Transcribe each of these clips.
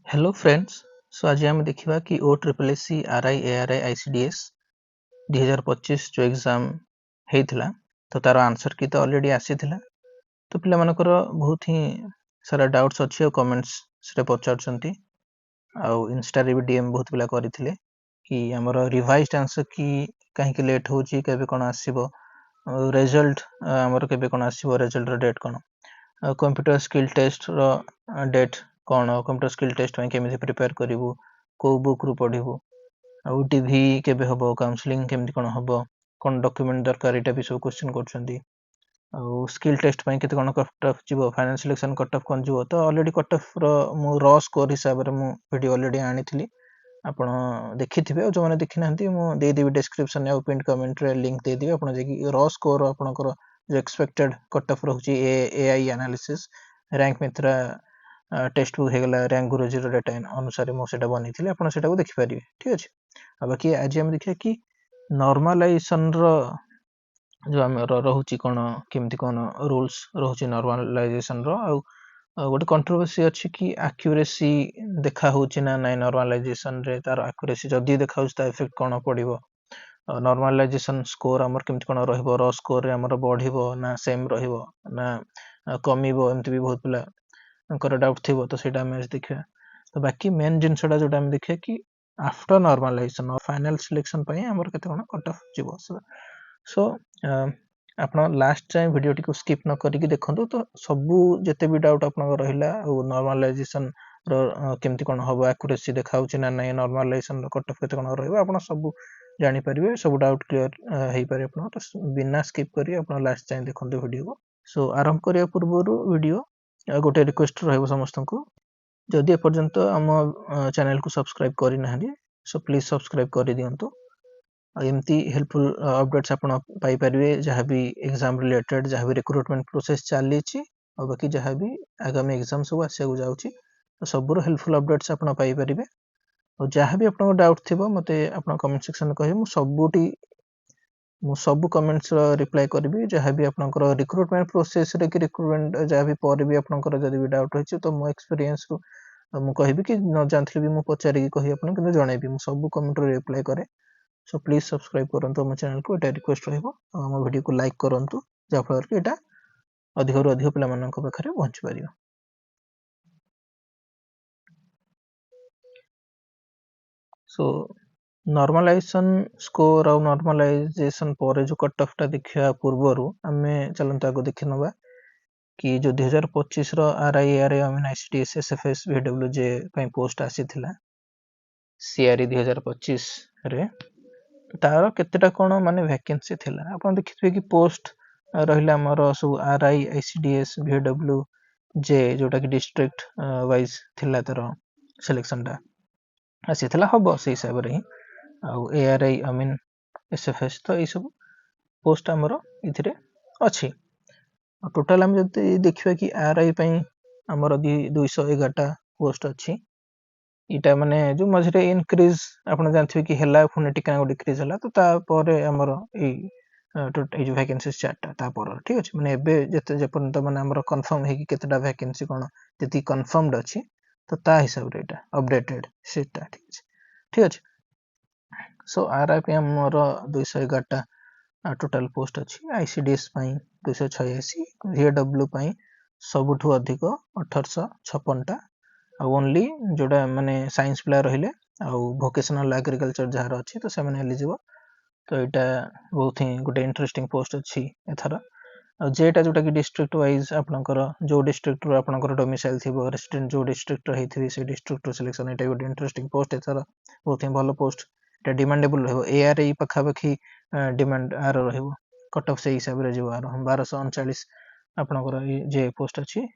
Hello friends. सो आज आम देखा कि O triple S C R I A R I I C D S 2025 जो एग्जाम होता तो तार आंसर की तो ऑलरेडी आसी तो पिला मानकर बहुत ही सारा डाउट्स अच्छी और कमेंट्स से पचार आउ इंस्टा रे भी डीएम बहुत पिला करथिले कि हमर रिवाइज्ड आंसर की कहीं लेट होची केबे कोन आसीबो रिजल्ट हमर केबे कोन आसीबो रिजल्ट रो डेट कोन कंप्यूटर स्किल टेस्ट रो डेट कौन कंप्यूटर स्किल टेस्ट में केमी प्रिपेयर करू कौ बुक रु पढ़ू आउ टीवी केबे हबो काउंसलिंग केमती कोन हबो कोन डॉक्यूमेंट दरकार एटा भी सब क्वेश्चन करछंती आउ स्किल टेस्ट में केते कोन कट ऑफ जीवो final selection cut of cone जीवो तो ऑलरेडी कट ऑफ रो मु रॉ स्कोर हिसाब रे मु वीडियो ऑलरेडी आनिथिली आपण देखिथिबे जो माने देखि नांती मु दे देबी डिस्क्रिप्शन या पिन कमेंट रे लिंक दे देबी आपण जे रॉ स्कोर आपनकर जो एक्सपेक्टेड कट ऑफ रहउची AI analysis rank Mitra text book हेगला रैंक गुरुजी डेटा अनुसार मु सेटा बनेइथिले आपण सेटा को देखि परिबे ठीक अछि। अब बाकी आज हम देखिया कि नॉर्मलाइजेशन रो जो हमर रहउची कोन केमती कोन रूल्स रहउची नॉर्मलाइजेशन रो आ गोटे कंट्रोवर्सी अछि कि एक्यूरेसी देखा होची ना नै नॉर्मलाइजेशन रे तार एक्यूरेसी जदी देखा होची ता इफेक्ट कोन पडिबो नॉर्मलाइजेशन स्कोर हमर केमती कोन रहइबो रॉ स्कोर रे हमर बढ़िबो ना सेम रहिबो ना कमिबो एमती भी बहुत पिला अंकर डाउट थिबो तो सेटा हम देखिया तो बाकी मेन जिनसडा जोटा हम देखिया कि आफ्टर नॉर्मलाइजेशन और फाइनल सिलेक्शन पई हमर केते कोन कट ऑफ जीवो सो आपण लास्ट टाइम वीडियो टी को स्किप न करी देखंतु तो सबु जते भी डाउट आपन रहिला और नॉर्मलाइजेशन रो केमती कोन हबो एक्यूरेसी देखाउची ना नै नॉर्मलाइजेशन रो कट ऑफ केते कोन रहइबो आपण सबु जानि परिबे सब डाउट क्लियर हेई पारे आपण तो बिना स्किप करी आपण लास्ट टाइम देखंतु वीडियो को सो आरंभ करिया पूर्वरु वीडियो गोटे रिक्वेस्ट रहइबो समस्त को जदि एपर्यंत आम चैनल को सब्सक्राइब करि नाहंदी सो प्लीज सब्सक्राइब करि दियंतु एमती हेल्पफुल अपडेट्स आपण पाई परिबे जहां भी एग्जाम रिलेटेड जहां भी रिक्रूटमेंट प्रोसेस चली छि और बाकी जहां भी आगामी एग्जाम सब आसे जाउछि तो सबरो हेल्पफुल अपडेट्स आपण पाई परिबे और जहां भी आपण डाउट थिबो मते आपण कमेंट सेक्शन में कहिबे मु सब कमेंट्स रिप्लाई करबी जहां भी आपनकर रिक्रूटमेंट प्रोसेस रे कि रिक्रूटमेंट जहां भी पर भी आपनकर जदी भी डाउट होछि तो मो एक्सपीरियंस को मु कहबी कि न जानथि भी मु पचारि कि कहि आपन कि जणैबी मु सब कमेंट रे रिप्लाई करे सो प्लीज सब्सक्राइब करंतु हम चैनल को एटा रिक्वेस्ट रहइबो हम वीडियो को लाइक करंतु जा फलर कि एटा अधिक रु अधिक पिला मानक पाखरे पहुंच परियो सो नॉर्मलाइजेशन स्कोर और नॉर्मलाइजेशन पर जो कट ऑफ टा देखिया पूर्वरु हमें चलंत आगो देखि नबा कि जो 2025 रो आरआई आरआई आमीन आईसीडीएस एसएफएस वीडब्ल्यूजे पई पोस्ट आसीथिला सीआरई 2025 रे तार केतेटा कोन माने वैकेंसी थिला आपण देखिथबे कि पोस्ट रहिला हमर सब आरआई आईसीडीएस वीडब्ल्यू जे जोटा कि डिस्ट्रिक्ट वाइज थिला तार सिलेक्शन टा आसीथिला हबो से हिसाब रे आउ एआरआई आई मीन एसएफएस तो ए सब पोस्ट हमर इथिरे अछि टोटल हम जति देखिबा कि आरआई पई हमर 211 टा पोस्ट अछि इटा माने जो मझरे इनक्रीज आपण जानथिबे कि हेला पुने टिका को डिक्रीज हला तो ता परे हमर ए जो वैकेंसी चार्ट ता पर ठीक अछि माने एबे जते जेपन त माने हमर कंफर्म हे कि केतेटा वैकेंसी कोन जति कंफर्मड अछि तो ता हिसाब रे एटा अपडेटेड सेटा ठीक अछि सो आरआई पे हमर 211 टा टोटल पोस्ट अछि आईसीडीएस पई 286 वीडब्ल्यू पई सबठु अधिक 1856 टा ओनली जोड़ा माने साइंस प्लेयर रहिले आ वोकेशनल एग्रीकल्चर जहार अछि तो से माने एलिजिबल तो एटा बहुत ही गुटे इंटरेस्टिंग पोस्ट अछि एथरा जेटा जोटा कि डिस्ट्रिक्ट वाइज आपनकर जो डिस्ट्रिक्ट रो आपनकर डोमिसाइल थिबो रेसिडेंट जो डिस्ट्रिक्ट रहिथिबे से डिस्ट्रिक्ट रो सिलेक्शन एटा गुटे इंटरेस्टिंग पोस्ट एथरा बहुत ही भलो पोस्ट एटा डिमांडेबल रहबो एआरई पखा पखी डिमांड आर रहबो कट ऑफ से हिसाब रे जो आर 1239 आपनकर जे पोस्ट अछि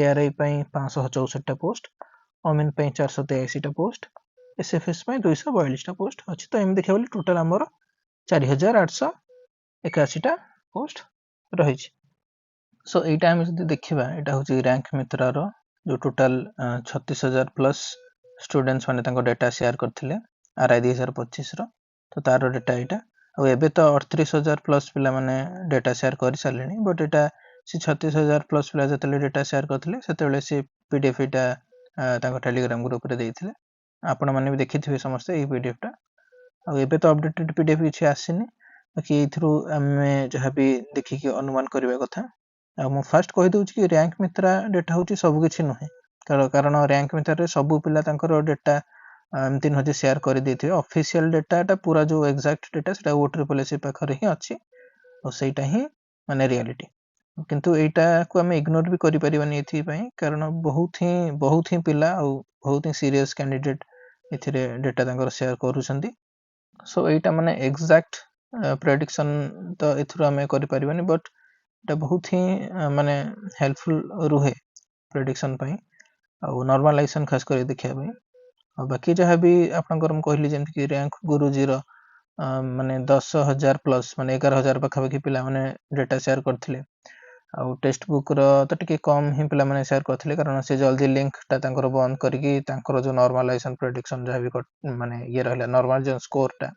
एआरई पई 564 टा पोस्ट ओमेन पई 483 टा पोस्ट एसएफएस पई 242 टा पोस्ट अछि तो एम देखिबा टोटल हमर 4881 टा पोस्ट रही सो एटा हम जदी देखिबा एटा होची रैंक मित्रा रो जो टोटल 36000 प्लस स्टूडेंट्स माने तांको डाटा शेयर करथिले आरआई 2025 रो तो तारो डाटा एटा और एबे तो 38000 प्लस पिला माने डाटा शेयर कर सालेनी बट एटा से 36000 प्लस पिला जतले डाटा शेयर करथिले सेतेले से पीडीएफ एटा ତାଙ୍କ टेलीग्राम ग्रुप रे ଦେଇଥିଲେ ଆପଣ ମାନେ ବି ଦେଖିଥିବେ ସମସ୍ତେ ଏଇ पीडीएफ ଟା ଆଉ ଏବେ ତ अपडेटेड पीडीएफ କିଛି ଆସିନି बाकी एथरू ଆମେ ଯାହା ବି ଦେଖିକି ଅନୁମାନ କରିବା କଥା ଆଉ ମୁଁ ଫାଷ୍ଟ କହି ଦଉଛି କି ର‍୍ୟାଙ୍କ ମିତ୍ରା ଡାଟା ହଉଛି ସବୁ କିଛି ନୁହେଁ କାରଣ ର‍୍ୟାଙ୍କ ମିତ୍ରାରେ ସବୁ ପିଲା ତାଙ୍କର ଡାଟା ଏମିତି ନୁହେଁ ଯେ ସେୟାର କରି ଦେଇଥିବେ ଅଫିशियल ଡାଟାଟା ପୁରା जो एग्जैक्ट ଡାଟା ସେଟା OSSC ପାଖରେ ହିଁ ଅଛି ଆଉ ସେଇଟା ହିଁ ମାନେ रियलिटी किंतु एटा को हमें इग्नोर भी करि परिबानी एथि पई कारण बहुत ही पिला और बहुत ही सीरियस कैंडिडेट एथिरे डाटा तांकर शेयर करूछंती सो एटा माने एग्जैक्ट प्रेडिक्शन तो एथुरा हमें करि परिबानी बट एटा बहुत ही माने हेल्पफुल रुहे प्रेडिक्शन पई और नॉर्मलाइजेशन खास कर देखिया पई और बाकी जहाँ भी आपनकर हम कहली जेंत कि रैंक गुरुजी रो माने 10,000 प्लस माने 11,000 पाखापाखि पिला माने डाटा शेयर करथिले आउ टेक्स्ट बुक रो तो टिके कम ही पिला माने शेयर करथिले कारण से जल्दी लिंक ता तांकर बंद करके तांकर जो नॉर्मलाइजेशन प्रेडिक्शन जहाँ भी माने ये रहला नॉर्मल जो स्कोर ता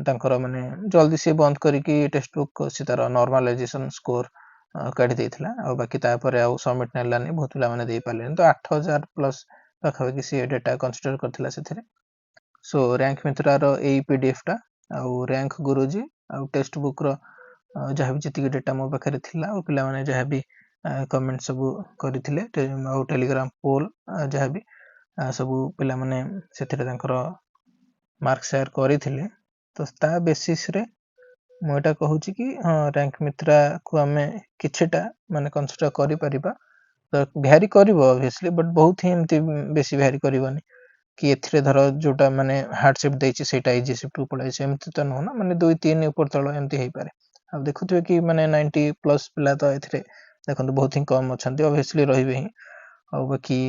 तांकर माने जल्दी से बंद करके टेक्स्ट बुक से तार नॉर्मलाइजेशन स्कोर काढी देथिला आ बाकी ता परे आ सबमिट नेलानी बहुत पिला माने दे पाले तो 8,000 प्लस पाखापाखि से डाटा कंसीडर करथिला सेथिरे सो रैंक मित्रा रो ए पीडीएफ टा आ रैंक गुरुजी आ टेक्स्ट बुक रो जहाँ भी जितकी डाटा मो पाखे थिला और पिला माने जहाँ भी कमेंट सब करथिले और टेलीग्राम पोल जहाँ भी सब पिला माने सेथिरे तांकर मार्क शेयर करथिले तो ता बेसिस रे मु एटा कहूची कि हां रैंक मित्रा को हमें किछटा माने कंसीडर करि परिबा तो भ्यारी करिवो ऑब्वियसली बट बहुत ही एमती बेसी भ्यारी करिवनी कि एथिरे धर जोटा माने हार्ड शिफ्ट देछि सेटा इजी शिफ्ट को पड़ाइ छै एमती तो न ना माने 2 3 ऊपर तळ एमती हेइ पारे अब देखुथिबे कि माने 90 प्लस पिला तो एथिरे देखंतु बहुत ही कम अछंती ऑब्वियसली रहिबे ही और बाकी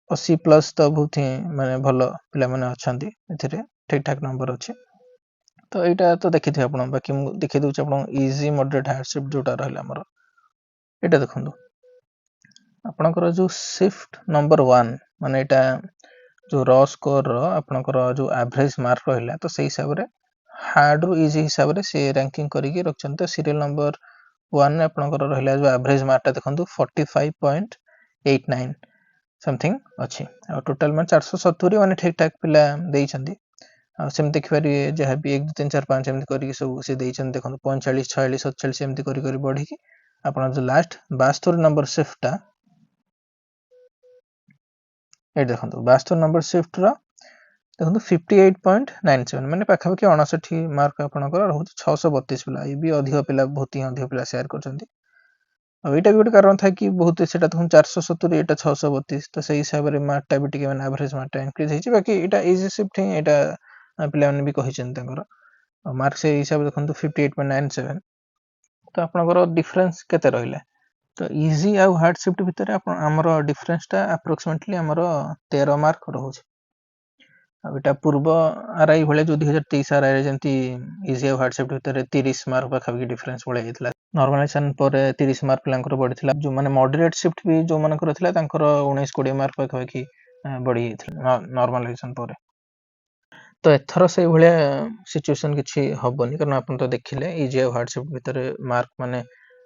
80 प्लस तो बहुत ही माने भलो पिला माने अछंती एथिरे ठीक ठाक नंबर अछि तो एटा तो देखिथिबे आपण बाकी मु देखि दउछ आपण इजी मॉडरेट हार्ड शिफ्ट जोटा रहला हमर एटा देखंतु आपनकर जो शिफ्ट नंबर 1 माने एटा जो रॉ स्कोर रो आपनकर जो एवरेज मार्क रहला तो सही हिसाब रे हार्ड रो इजी हिसाब रे से रैंकिंग करिके रखछन तो सीरियल नंबर 1 रे आपनकर रहला जो एवरेज मार्क ता देखंतु 45.89 समथिंग अछि और टोटल में 470 माने ठीक ठाक पिला देइछंती आ सेम देखिबारी जहाँ भी 1 2 3 4 5 एमती करिके सब से देइछन देखंतु 45 46 47 एमती करि करि बढ़ी कि आपन जो लास्ट 72 नंबर शिफ्ट ता ए देखंतु 72 नंबर शिफ्ट रो देखंतु 58.97 माने पाखापाखि 59 मार्क आपनकर रहउछ 632 पिला ए भी अधिक पिला बहुत ही अधिक पिला शेयर करछंती अब एटा भी गोटे कारण था कि बहुत सेटा तो 470 एटा 632 तो सही हिसाब रे मार्क टा भी टिके माने एवरेज मार्क टा इंक्रीज हेछि बाकी एटा इजी शिफ्ट ही एटा पिला माने भी कहिछन तांकर मार्क से हिसाब देखंतु 58.97 तो आपनकर डिफरेंस केते रहिला तो इजी आ हार्ड शिफ्ट भितर हमर डिफरेंस टा अप्रोक्सीमेटली हमर 13 मार्क रहउछ अब एटा पूर्व आरआई भले जो 2023 आरआई रे जेंती इजी आ हार्ड शिफ्ट भितर 30 मार्क पाखापाखि डिफरेंस पळे हेतला नॉर्मलाइजेशन पर 30 मार्क पिलांकर बढ़िथिला जो माने मॉडरेट शिफ्ट भी जो मानकर थिला तांकर 19 20 मार्क पाखापाखि बढ़ी हेतला नॉर्मलाइजेशन पर तो एथर से भले सिचुएशन किछि हबनी कारण आपन तो देखिले इजी आ हार्ड शिफ्ट भितर मार्क माने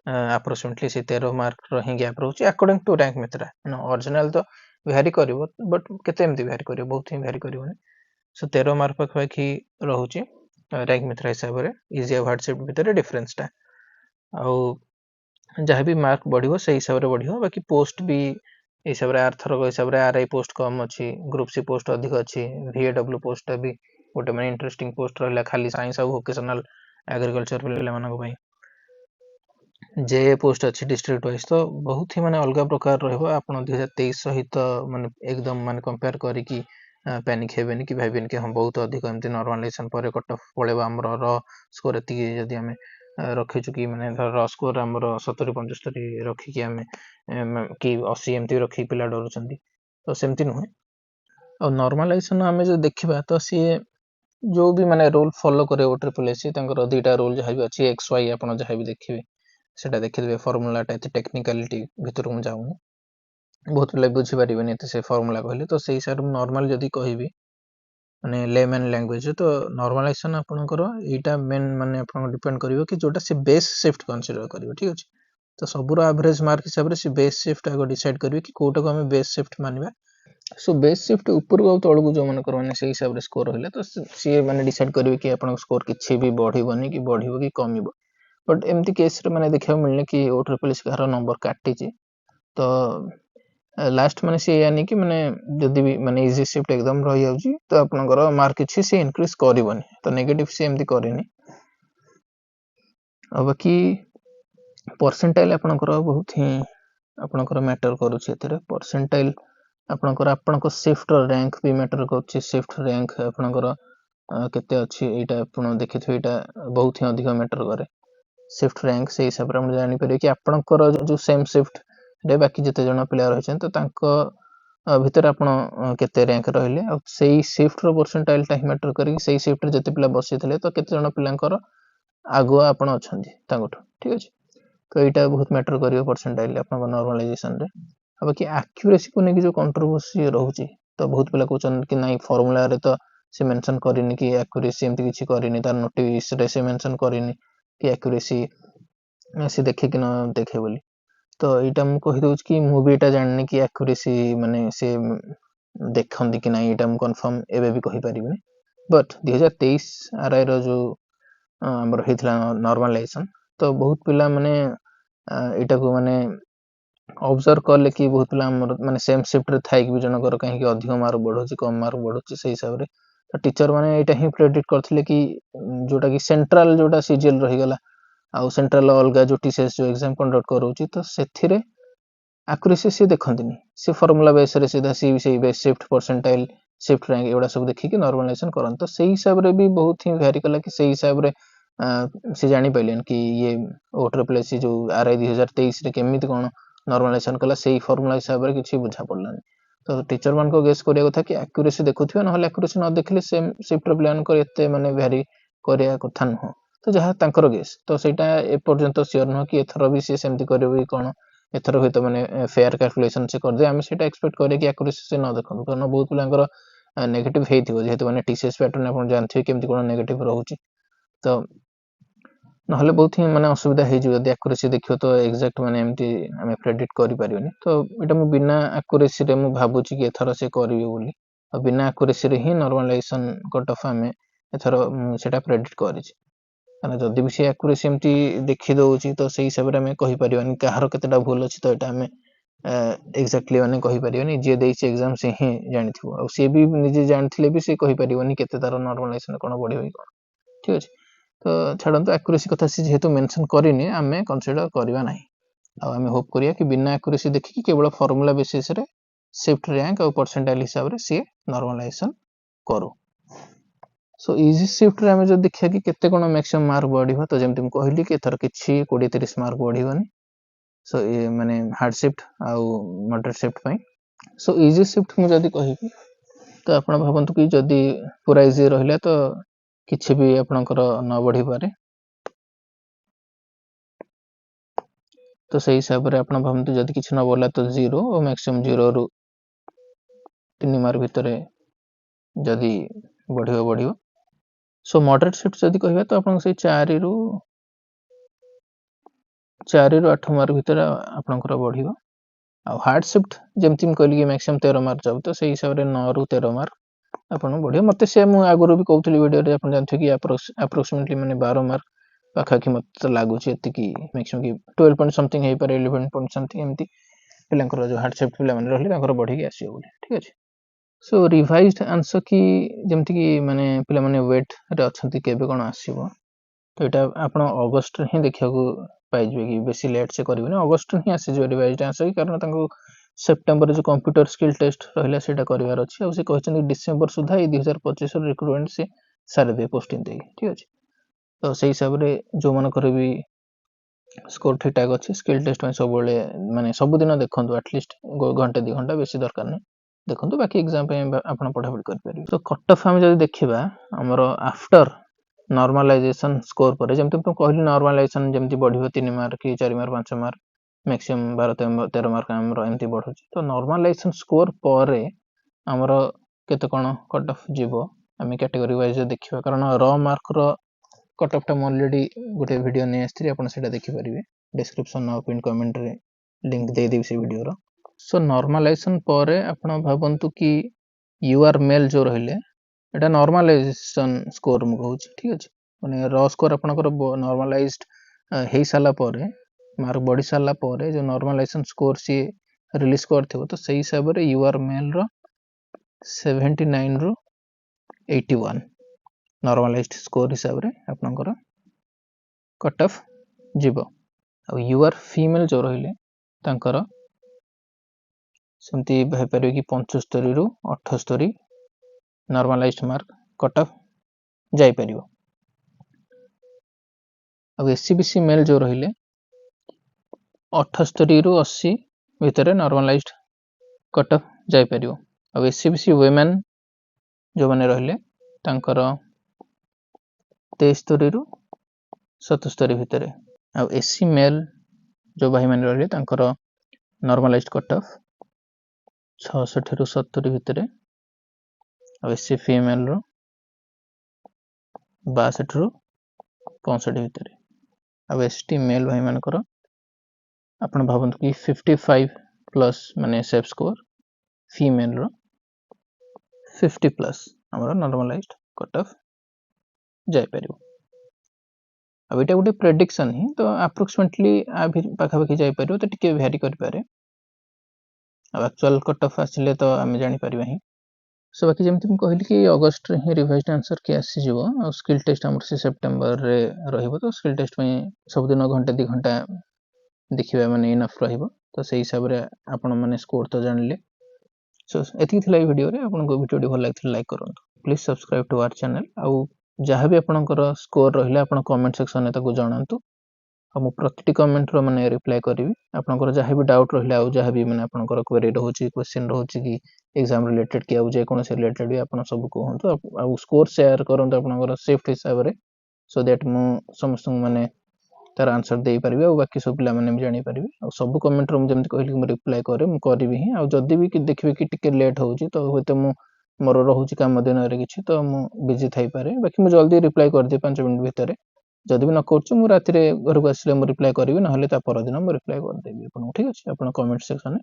अप्रोक्सीमेटली से 13 मार्क रो ही गैप रहउची according to rank Mitra original तो वेरी करिवो बट केते एमती वेरी करिवो बहुत ही वेरी करिवोनी सो 13 मार्क पाखापाखि रहउची रैंक मित्रा हिसाब रे इजी आ हार्ड शिफ्ट भितर डिफरेंस टा आ जहाँ भी मार्क बढ़िवो से हिसाब रे बढ़िवो बाकी पोस्ट भी हिसाब रे आर्थर को हिसाब रे आरआई पोस्ट कम अछि ग्रुप सी पोस्ट अधिक अछि वीएडब्ल्यू पोस्ट भी गोटे माने इंटरेस्टिंग पोस्ट रहला खाली साइंस आ वोकेशनल एग्रीकल्चर पिला मानक पई जे पोस्ट अछि डिस्ट्रिक्ट वाइज तो बहुत ही माने अलग प्रकार रहबो आपण 2023 सहित माने एकदम माने कंपेयर करी कि पैनिक हेबेनी कि भाबिन कि हम बहुत अधिक एमती नॉर्मलाइजेशन पर कट ऑफ पळेबा हमर र स्कोर एति जदी हमें रखिछु कि माने र स्कोर हमर 70 75 रखि कि हमें कि 80 एमती रखि पिला डरुचंदी तो सेमती नुहे और नॉर्मलाइजेशन हमें जो देखिबा तो सी जो भी माने रूल फॉलो करे ओ ट्रिपल एससी तांकर दुईटा रूल जहाँ भी अछि एक्स वाई आपण जहाँ भी देखिबे सेटा देखिबे फार्मूला टा एते टेक्निकलिटी भीतर को जाउनी बहुत पिला बुझी परिबेनी एते से फार्मूला कहले तो सेही सार नॉर्मल जदी कहिबे माने लेमन लैंग्वेज तो नॉर्मलाइजेशन आपनकर एटा मेन माने आपन डिपेंड करिवो कि जोटा से बेस शिफ्ट कंसीडर करिवो ठीक अछि तो सबुर एवरेज मार्क हिसाब रे से बेस शिफ्ट आगो डिसाइड करिवो कि कोटा को हम बेस शिफ्ट मानिबा सो बेस शिफ्ट ऊपर को तौर को जो मन कर से हिसाब से स्कोर रहा तो सी मैंने डिसाइड करेंगे कि आप स्कोर किसी भी बढ़नी कि बढ़ो कि कम। बट एमती केस मैंने देखा मिलने कि O triple S car number काटी तो लास्ट मैंने सी यानी कि मैंने जदि भी मैंने इजी शिफ्ट एकदम रही जाउची तो आपनकर मार्क किसी से इंक्रीज करबनी तो नेगेटिव से एमती करेनी। अब बाकी परसेंटाइल आपनकर बहुत ही आपनकर मैटर करूची एतरे परसेंटाइल आपनकर आपनकर शिफ्ट रैंक भी मैटर करूची शिफ्ट रैंक आपनकर केते अछि एटा आपण देखिथि एटा बहुत ही अधिक मैटर करे शिफ्ट रैंक से हिसाब रे हम जानि पारे कि आपनकर जो सेम शिफ्ट रे बाकी जते जण प्लेयर रहछन तो तांको भितर आपण केते रैंक रहले आ सेही शिफ्ट रो परसेंटाइल टा मैटर करी सेही शिफ्ट रे जते पिला बसिथिले तो केते जण पिलांकर आगुआ आपण अछंती तांगठो ठीक अछि तो एटा बहुत मैटर करियो परसेंटाइल आपण नॉर्मलाइजेशन रे। अब कि एक्यूरेसी को नेकी जो कंट्रोवर्सी रहउची तो बहुत पिला कहउछन कि नाही फार्मूला रे तो से मेंशन करिनि कि एक्यूरेसी एमती किछि करिनि तार नोटिस रे से मेंशन करिनि कि एक्यूरेसी से देखे कि न देखे बोली तो एटा मु कहि दउछ कि मु भी एटा जाननी कि एक्यूरेसी माने से देखंदी कि नाही एटा मु कंफर्म एबे भी कहि परिबिनी। बट 2023 आरआई रो जो हमर हेतला नॉर्मलाइजेशन तो बहुत पिला माने एटा को माने ऑब्जर्व करले कि बहुत पिला माने सेम शिफ्ट रे थाई कि भी जनकर कहीं कि अधिक मार्क बढ़ोची कम मार्क बढ़ोची से हिसाब रे तो टीचर माने एटा ही प्रेडिक्ट करथिले कि जोटा कि सेंट्रल जोटा सीजीएल रही गला आ सेंट्रल अलगा जो टीसीएस जो एग्जाम कंडक्ट करूची तो सेथिरे एक्यूरेसी से देखंतिनी से फार्मूला बेस रे सीधा से base shift percentile shift rank एवडा सब देखि कि नॉर्मलाइजेशन करन तो सेही हिसाब रे भी बहुत ही वेरी कला कि सेही हिसाब रे से जानि पाइलेन कि ये ओ ट्रिपल एस जो आरआई 2023 रे केमिति कोन नॉर्मलाइजेशन कला सेही फार्मूला हिसाब रे किछि बुझा पड़लानी तो टीचर मान को गेस करिया कथा कि एक्यूरेसी देखुथिबे न हले एक्यूरेसी न देखले सेम शिफ्ट प्लान कर एते माने वेरी करिया कथा न तो जहाँ तांकर गेस तो सेटा ए पर्यंत सियोर न कि एथरो भी से सेमति करबो कि कोन एथर होय तो माने फेयर कैलकुलेशन से कर दे हम सेटा एक्सपेक्ट करे कि एक्यूरेसी से न देखन कारण बहुत पिलांकर नेगेटिव हेइथिबो जेहेतु माने टीसीएस पैटर्न आपण जानथिबे केमति कोन नेगेटिव रहउची तो नहले बहुत ही माने असुविधा हे जिवो यदि एक्यूरेसी देखियो तो एग्जैक्ट माने एमती हमें प्रेडिक्ट करि परिबनी तो एटा मु बिना एक्यूरेसी रे मु भाबुची कि एथर से करिवे बोली और बिना एक्यूरेसी रे ही नॉर्मलाइजेशन कट ऑफ हमें एथर सेटा प्रेडिक्ट करिछि कारण जदि भी से एक्यूरेसी एमती देखि दउची तो सेही हिसाब रे हमें कहि परिबनी काहर केतेटा भूल अछि तो एटा हमें एक्जेक्टली माने कहि परिबनी जे देइछि एग्जाम से ही जानिथिबो और से भी निजे जानथिले भी से कहि परिबनी केते तार नॉर्मलाइजेशन कोन बढ़ियो कोन ठीक अछि तो छाड़ंतु एक्यूरेसी कथा से जेहेतु मेंशन करिनि आमे कंसीडर करबा नाही आ आमे होप करिया कि बिना एक्यूरेसी देखि केवल फार्मूला बेसिस रे शिफ्ट रैंक और परसेंटाइल हिसाब रे से नॉर्मलाइजेशन करू। सो इजी शिफ्ट रे आमे जो देखिया कि केते कोन मैक्सिमम मार्क बढ़िबो तो जेमति हम कहली कि एथर किछि 20 30 मार्क बढ़िबोनी सो ये माने हार्ड शिफ्ट आ मॉडरेट शिफ्ट पई सो इजी शिफ्ट मु जदी कहिबी तो आपण भाबंतु कि जदी पूरा इजी रहिला तो किछि भी आपनकर न बढ़ी पारे तो सही हिसाब रे आपण भाबंतु जदी किछि न बोला तो 0 और मैक्सिमम 0 रु 3 मार्क भितरे जदी बढ़ियो सो मॉडरेट शिफ्ट जदी कहिबा तो आपण से 4 रु 8 मार्क भितरे आपनकर बढ़ियो आ हार्ड शिफ्ट जेमति हम कहली कि मैक्सिमम 13 मार्क जाउ तो सही हिसाब रे 9 रु 13 मार्क आपण बढ़ियो मते से मु आगुरो भी कहउतली वीडियो रे आपण जानथि कि अप्रोक्सीमेटली माने 12 मार्क पाखा कि मते लागु छै एति कि मैक्सिमम कि 12 पॉइंट समथिंग हे पर 11 पॉइंट समथिंग एमति पिलांकर जो हार्ड शिफ्ट पिला माने रहले तांकर बढ़ी के आसीयो बोली ठीक अछि। सो रिवाइज्ड आंसर कि जेमति कि माने पिला माने वेट रे अछंती केबे कोन आसीबो तो एटा आपण अगस्त रे ही देखिया को पाइजबे कि बेसी लेट से करबे ना अगस्त रे ही आसी जो रिवाइज्ड आंसर कारण तांको सेप्टेम्बर जो कंप्यूटर स्किल टेस्ट रहला सेटा करबार अछि आ से कहछन डिसेंबर सुधा ए 2025 रो रिक्रूटमेंट से सारे दे पोस्टिंग दे ठीक अछि तो सही हिसाब रे जो मन करे भी स्कोर ठीक ठाक अछि स्किल टेस्ट में सब बेले माने सब दिन देखंतु एटलीस्ट घंटे 2 घंटा बेसी दरकार नै देखंतु बाकी एग्जाम पे आपण पढा पढी कर परिबे तो कट ऑफ हम जदी देखिबा हमरो आफ्टर नॉर्मलाइजेशन स्कोर पर जेमति तो कहली नॉर्मलाइजेशन जेमति बढ़िबो 3 मार्क कि 4 मार्क 5 मार्क मैक्सिमम 12 13 मार्क हमरो एमति बढ़ुची तो नॉर्मलाइजेशन स्कोर पर हमरो केते कोन कट ऑफ जीवो आमे कैटेगरी वाइज देखिबा कारण र मार्क रो कट ऑफ टा ऑलरेडी गोटे वीडियो नै आस्त्री आपण सेटा देखि परिबे डिस्क्रिप्शन और पिन कमेंट रे लिंक दे देबी से वीडियो रो सो नॉर्मलाइजेशन पर आपण भावंतु कि यूआर मेल जो रहिले एटा नॉर्मलाइजेशन स्कोर मु कहूँ ठीक अच्छे माने र स्कोर आपनकर नॉर्मलाइज्ड हे साला पर मार्क बढ़ी साला पर जो नॉर्मलाइजेशन स्कोर सी रिलीज करथिबो तो सही हिसाब रे यूआर मेल रो 79 रु 81 नॉर्मलाइज्ड स्कोर हिसाब रे आपनकर कट ऑफ जीवो आ यूआर फीमेल जो रहिले तांकर सेमती भाई पारे कि 75 रु 78 नॉर्मलाइज्ड मार्क कट ऑफ जाई परिबो अब एससीबीसी मेल जो रहिले 78 रु 80 भितर नॉर्मलाइज्ड कट ऑफ जाई परिबो अब एससीबीसी वुमेन जो माने रहिले तांकर 73 रु 77 भितर अब एससी मेल जो भाई माने रहिले तांकर नॉर्मलाइज्ड कट ऑफ 66 रु 70 भितर अब एससी फीमेल रो 62 रु 65 भितर अब एसटी मेल भाई मानकर आपण भावंतु कि 55 प्लस माने सेफ स्कोर फीमेल रो 50 प्लस हमर नॉर्मलाइज्ड कट ऑफ जाई परिबो अब एटा गोटे प्रेडिक्शन ही तो अप्रोक्सीमेटली आ पाखा पाखी जाई परिबो तो टिके वेरी करि पारे अब एक्चुअल कट ऑफ आसिले तो आमे जानि परिबा ही सो बाकी जेमती मु कहली कि अगस्त रे ही रिवाइज्ड आंसर के आसी जिवो आ स्किल टेस्ट हमर से सितंबर रे रहिबो तो स्किल टेस्ट में सब दिन घंटा 2 घंटा देखिबा माने इनफ रहिबो तो सही हिसाब रे आपण माने स्कोर तो जानले सो एति थिला ई वीडियो रे आपण को वीडियो भल लागथिला लाइक करंतु please subscribe to our channel आ जहाँ भी आपणकर स्कोर रहिले आपण कमेंट सेक्शन में ताको जणांतु आ मु प्रतिटी कमेंट रो माने रिप्लाई करिवि आपणकर जहाँ भी डाउट रहिले आ जहाँ भी माने आपणकर क्वेरी रहउची क्वेश्चन रहउची कि एग्जाम रिलेटेड कि आ जे कोन से रिलेटेड भी आपण सब कहंतु आ स्कोर शेयर करंतु आपणकर सेफ्ट हिसाब रे सो दैट मु समस्त माने तार आंसर दे परिबे आ बाकी सब पिला माने भी जानि परिबे आ सब कमेंट रो जेमति कहली कि मु रिप्लाई करे मु करबी ही आ जदी भी कि देखबे कि टिके लेट होउची तो होते मु मोर रहउची काम दिन रे किछि तो मु बिजी थाई पारे बाकी मु जल्दी रिप्लाई कर दे 5 मिनिट भितरे जदी भी न करछु मु राति रे घर को आसिले मु रिप्लाई करबी न हले ता पर दिन मु रिप्लाई कर देबी आपन ठीक अछि आपन कमेंट सेक्शन में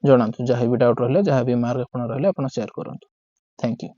जणांतु जहाँ भी डाउट रहले जहाँ भी मार्क आपन रहले आपन शेयर करंतु थैंक यू।